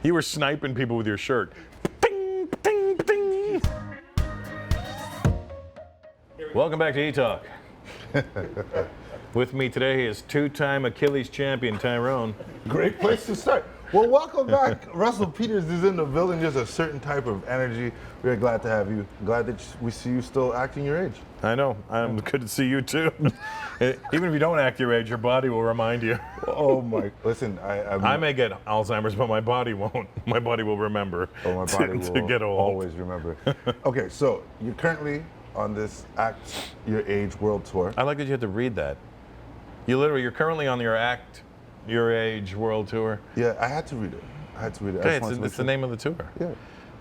You were sniping people with your shirt. Ding, ding, ding. Welcome back to Etalk. With me today is two-time Achilles champion Tyrone. Great place to start. Well, welcome back. Russell Peters is in the building. There's a certain type of energy. We're glad to have you. Glad that we see you still acting your age. I know. I'm good to see you too. Even if you don't act your age, your body will remind you. Oh my! Listen, I may get Alzheimer's, but my body won't. My body will remember. Oh, my body will to get old. always remember. Okay, so you're currently on this Act Your Age World Tour. I like that you had to read that. You're currently on your Act Your Age World Tour. Yeah, I had to read it. Okay, it's the name of the tour. Yeah,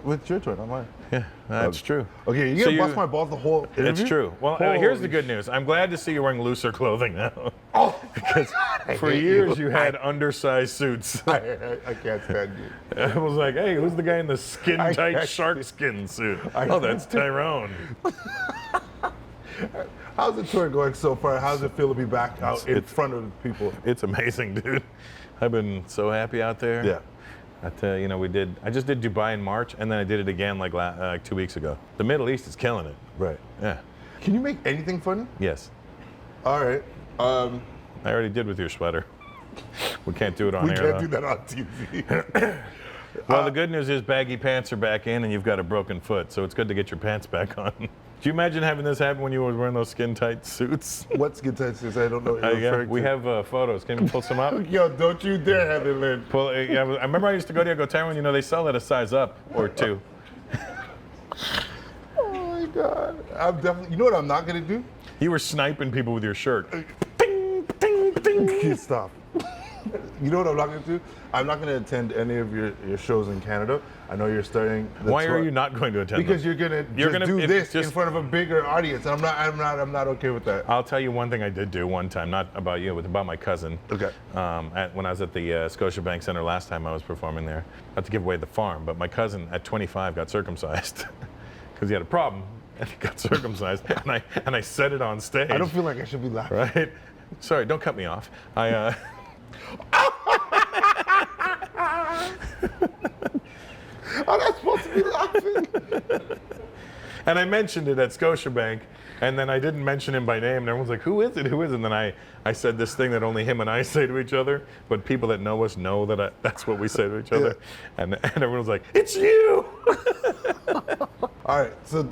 with your tour, not mine. Yeah, that's true. Okay, you're gonna bust my balls the whole interview? It's true. Well, here's the good news. I'm glad to see you're wearing looser clothing now. Oh, because for years you had undersized suits. I can't stand you. I was like, hey, who's the guy in the skin-tight shark skin suit? Oh, that's Tyrone. How's the tour going so far? How's it feel to be back out in front of people? It's amazing, dude. I've been so happy out there. Yeah. I just did Dubai in March, and then I did it again like 2 weeks ago. The Middle East is killing it. Right. Yeah. Can you make anything funny? Yes. All right. I already did with your sweater. We can't do it on air. We can't do that on TV. Well, the good news is baggy pants are back in, and you've got a broken foot, so it's good to get your pants back on. Do you imagine having this happen when you were wearing those skin-tight suits? What skin-tight suits? I don't know what you're referring to. We have photos. Can you pull some up? Yo, don't you dare have it, Lynn. I remember I used to go there, Tyrone, they sell that a size up or two. Oh my God. I'm definitely, you know what I'm not gonna do? You were sniping people with your shirt. Ding, ding, ding. Stop. You know what I'm not going to do? I'm not going to attend any of your shows in Canada. I know you're starting the Why tour. are you not going to attend Because them? you're going to do this in front of a bigger audience, and I'm not okay with that. I'll tell you one thing I did do one time, not about you, but about my cousin. Okay. When I was at the Scotiabank Center last time I was performing there, not to give away the farm, but my cousin at 25 got circumcised because he had a problem and he got circumcised, and I said it on stage. I don't feel like I should be laughing. Right? Sorry, don't cut me off. I'm not supposed to be laughing. And I mentioned it at Scotiabank, and then I didn't mention him by name, and everyone's like, who is it? Who is it? And then I said this thing that only him and I say to each other, but people that know us know that that's what we say to each other. Yeah. And everyone was like, it's you! All right, so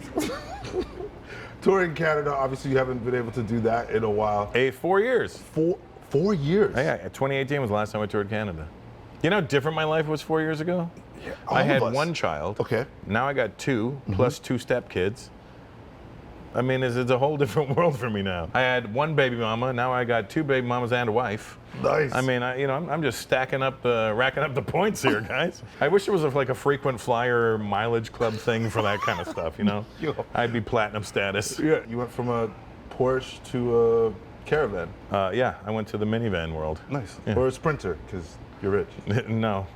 touring Canada, obviously you haven't been able to do that in a while. 4 years. 4 years? Yeah, 2018 was the last time I toured Canada. You know how different my life was 4 years ago? Yeah, I had one child. Okay. Now I got two, plus two stepkids. I mean, it's a whole different world for me now. I had one baby mama, now I got two baby mamas and a wife. Nice. I mean, I'm just racking up the points here, guys. I wish there was like a frequent flyer mileage club thing for that kind of stuff, I'd be platinum status. Yeah, you went from a Porsche to a Caravan. Yeah, I went to the minivan world. Nice. Yeah. Or a Sprinter, because you're rich. No,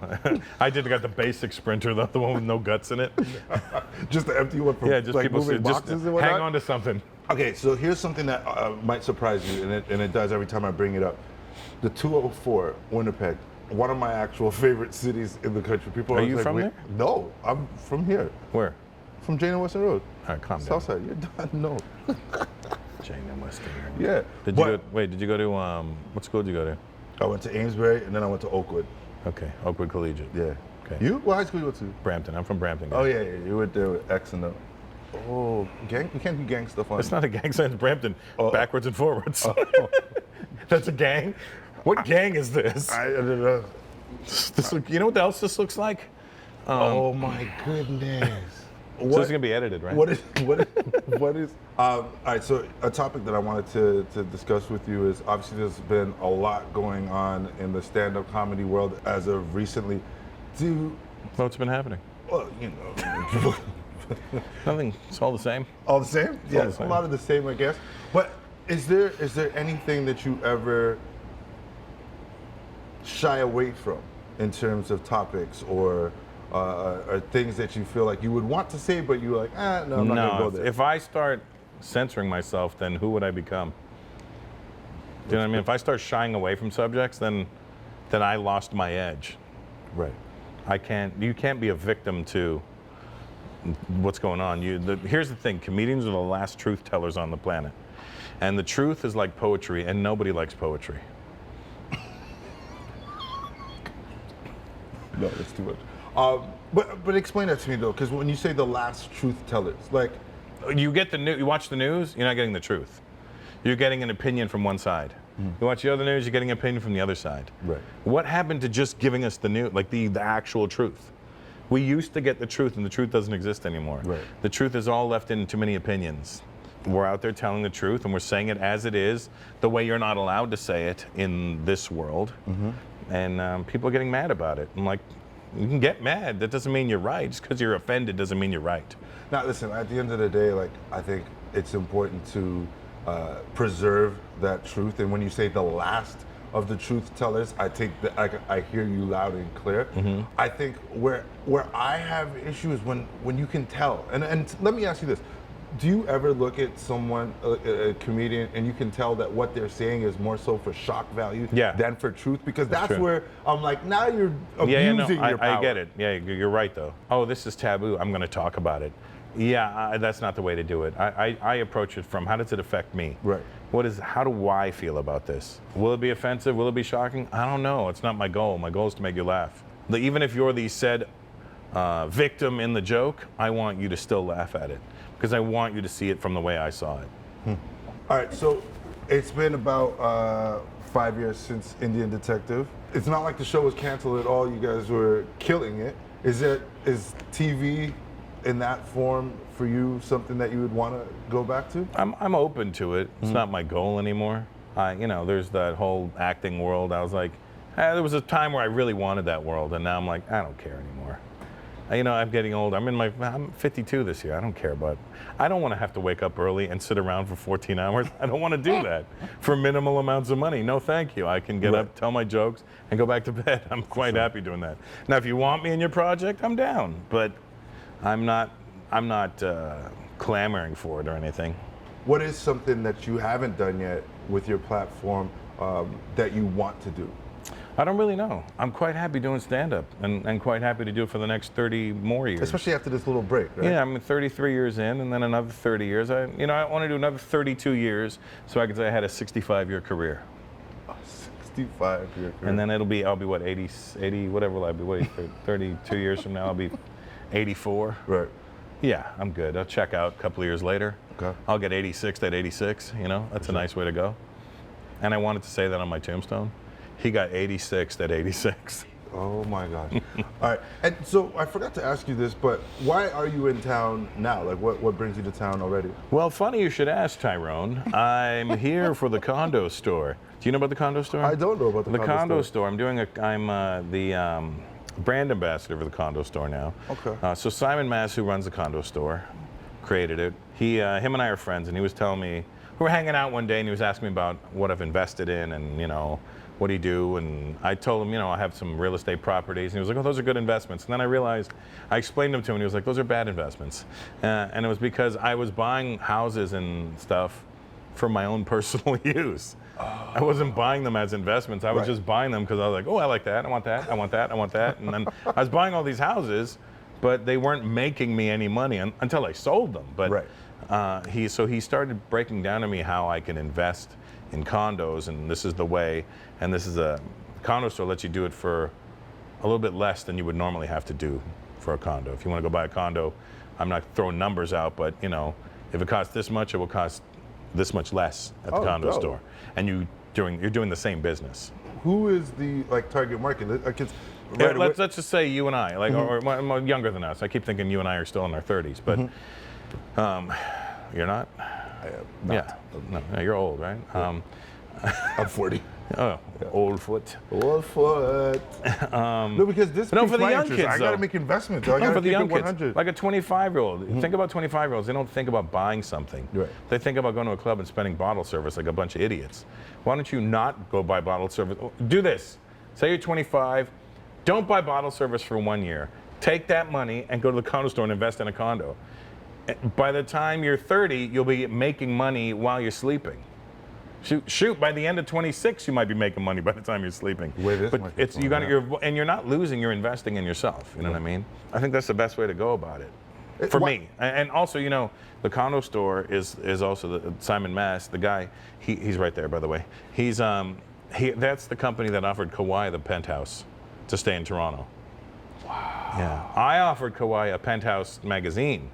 I got the basic Sprinter, the one with no guts in it. Just the empty one from just like people moving just boxes and whatnot? hang on to something. Okay, so here's something that might surprise you, and it does every time I bring it up. The 204, Winnipeg, one of my actual favorite cities in the country. People are you like, from there? No, I'm from here. Where? From Jane and Western Road. All right, calm down. Southside, you're done. No. Jane and Western Road. Yeah. Did you go to, what school did you go to? I went to Amesbury, and then I went to Oakwood. Okay, Oakwood Collegiate. Yeah. Okay. You? What high school you went to? Brampton. I'm from Brampton. Oh, yeah. You went there with X and the... Oh, gang? You can't do gang stuff on... It's not a gang sign, it's Brampton. Backwards and forwards. Oh. That's a gang? What gang is this? I don't know. You know what else this looks like? Oh, my goodness. So this is going to be edited, right? What is all right, so a topic that I wanted to discuss with you is obviously there's been a lot going on in the stand-up comedy world as of recently. What's been happening? Well, Nothing. It's all the same. All the same? Yeah, the same. A lot of the same, I guess. But is there anything that you ever shy away from in terms of topics or things that you feel like you would want to say, but you're like, no, I'm not going to go there? If I start censoring myself, then who would I become? Do you know what I mean? If I start shying away from subjects, then I lost my edge. Right. You can't be a victim to what's going on. Here's the thing, comedians are the last truth tellers on the planet. And the truth is like poetry, and nobody likes poetry. No, that's too much. But explain that to me though, because when you say the last truth tellers, like you watch the news, you're not getting the truth. You're getting an opinion from one side. You watch the other news, you're getting an opinion from the other side. Right. What happened to just giving us the news, like the actual truth? We used to get the truth, and the truth doesn't exist anymore. Right. The truth is all left in too many opinions. We're out there telling the truth, and we're saying it as it is, the way you're not allowed to say it in this world. And people are getting mad about it. I'm like, you can get mad. That doesn't mean you're right. Just because you're offended doesn't mean you're right. Now, listen, at the end of the day, like, I think it's important to preserve that truth. And when you say the last of the truth tellers, I take that I hear you loud and clear. I think where I have issues when you can tell. And let me ask you this. Do you ever look at someone, a comedian, and you can tell that what they're saying is more so for shock value than for truth? Because that's where I'm like, now you're abusing your power. I get it. Yeah, you're right, though. Oh, this is taboo. I'm going to talk about it. Yeah, that's not the way to do it. I approach it from, how does it affect me? Right. How do I feel about this? Will it be offensive? Will it be shocking? I don't know. It's not my goal. My goal is to make you laugh. Even if you're the said victim in the joke, I want you to still laugh at it, because I want you to see it from the way I saw it. All right, so it's been about 5 years since Indian Detective. It's not like the show was canceled at all. You guys were killing it. Is TV in that form for you something that you would want to go back to? I'm open to it. It's not my goal anymore. There's that whole acting world. I was like, there was a time where I really wanted that world, and now I'm like, I don't care anymore. I'm getting old. I'm 52 this year. I don't care about. I don't want to have to wake up early and sit around for 14 hours. I don't want to do that for minimal amounts of money. No, thank you. I can get up, tell my jokes, and go back to bed. I'm quite happy doing that. Now, if you want me in your project, I'm down. But I'm not clamoring for it or anything. What is something that you haven't done yet with your platform that you want to do? I don't really know. I'm quite happy doing stand-up and quite happy to do it for the next 30 more years. Especially after this little break, right? Yeah, I'm 33 years in, and then another 30 years. I want to do another 32 years so I can say I had a 65-year career. A 65-year career. And then I'll be what, 80, whatever will I be? What, 32 years from now, I'll be 84. Right. Yeah, I'm good. I'll check out a couple of years later. Okay. I'll get 86 at 86, That's a nice way to go. And I wanted to say that on my tombstone. He got 86 at 86. Oh my gosh. All right. And so I forgot to ask you this, but why are you in town now? Like what brings you to town already? Well, funny you should ask, Tyrone. I'm here for the Condo Store. Do you know about the Condo Store? I don't know about the Condo Store. I'm the brand ambassador for the Condo Store now. Okay. So Simon Mass, who runs the Condo Store, created it. Him and I are friends, and he was telling me, we were hanging out one day, and he was asking me about what I've invested in, and what do you do? And I told him, I have some real estate properties. And he was like, oh, those are good investments. And then I realized, I explained them to him, and he was like, those are bad investments. And it was because I was buying houses and stuff for my own personal use. Oh. I wasn't buying them as investments. I was just buying them because I was like, oh, I like that. I want that. I want that. I want that. And then I was buying all these houses, but they weren't making me any money until I sold them. But he started breaking down to me how I can invest in condos, and this is the way, and this is a Condo Store lets you do it for a little bit less than you would normally have to do for a condo. If you want to go buy a condo, I'm not throwing numbers out, but if it costs this much, it will cost this much less at the Condo Store, and you're doing the same business. Who is the target market? Let's just say you and I, or younger than us. I keep thinking you and I are still in our 30s, but you're not. I am not. Yeah, no, you're old, right? Yeah. I'm 40. Oh, yeah. Old foot. Old foot. No, because this. No, for the young kids, I gotta make investments. I gotta for the young keep it 100. kids, like a 25-year-old. Think about 25-year-olds. They don't think about buying something. Right. They think about going to a club and spending bottle service like a bunch of idiots. Why don't you not go buy bottle service? Do this. Say you're 25. Don't buy bottle service for 1 year. Take that money and go to the Condo Store and invest in a condo. By the time you're 30, you'll be making money while you're sleeping. Shoot, by the end of 26, you might be making money by the time you're sleeping. But it's you got and you're not losing, you're investing in yourself. You know what I mean? I think that's the best way to go about it. For me. And also, you know, the Condo Store is also Simon Mass, the guy, he's right there, by the way. That's the company that offered Kawhi the penthouse to stay in Toronto. Wow. Yeah. I offered Kawhi a penthouse magazine,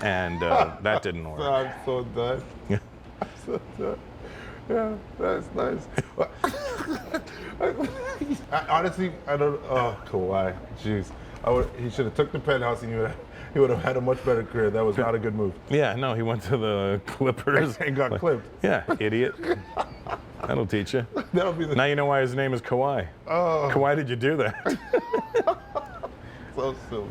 and that didn't work. I'm so done. Yeah. I'm so done. Yeah, that's nice. Honestly, I don't. Oh, Kawhi, jeez. He should have took the penthouse, and he would have had a much better career. That was not a good move. Yeah, no, he went to the Clippers and got clipped. Yeah, idiot. That'll teach you. That'll be now you know why his name is Kawhi. Oh. Kawhi, did you do that? So silly.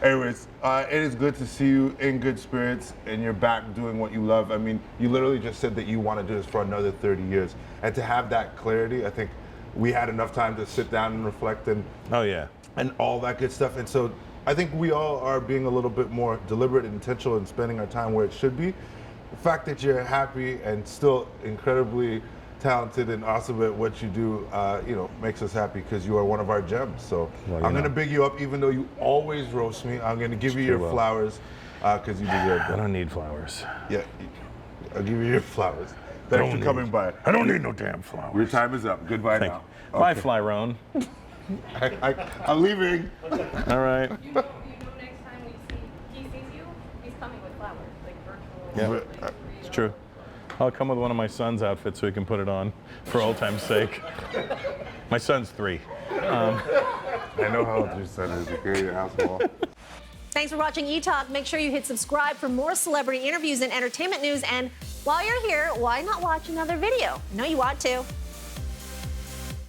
Anyways, it is good to see you in good spirits and you're back doing what you love. I mean, you literally just said that you want to do this for another 30 years. And to have that clarity, I think we had enough time to sit down and reflect and all that good stuff. And so I think we all are being a little bit more deliberate and intentional in spending our time where it should be. The fact that you're happy and still incredibly talented and awesome at what you do, makes us happy because you are one of our gems. So I'm going to big you up, even though you always roast me. I'm going to give you your flowers because you deserve them. I don't need flowers. Yeah, I'll give you your flowers. Thanks for coming by. I don't need no damn flowers. Your time is up. Goodbye now. Bye, Flyrone. I'm leaving. All right. You know next time he sees you, he's coming with flowers, like virtual. Yeah, it's true. I'll come with one of my son's outfits so he can put it on for old time's sake. My son's 3. I know how old your son is. Okay, asshole. Thanks for watching Etalk. Make sure you hit subscribe for more celebrity interviews and entertainment news. And while you're here, why not watch another video? I know you want to.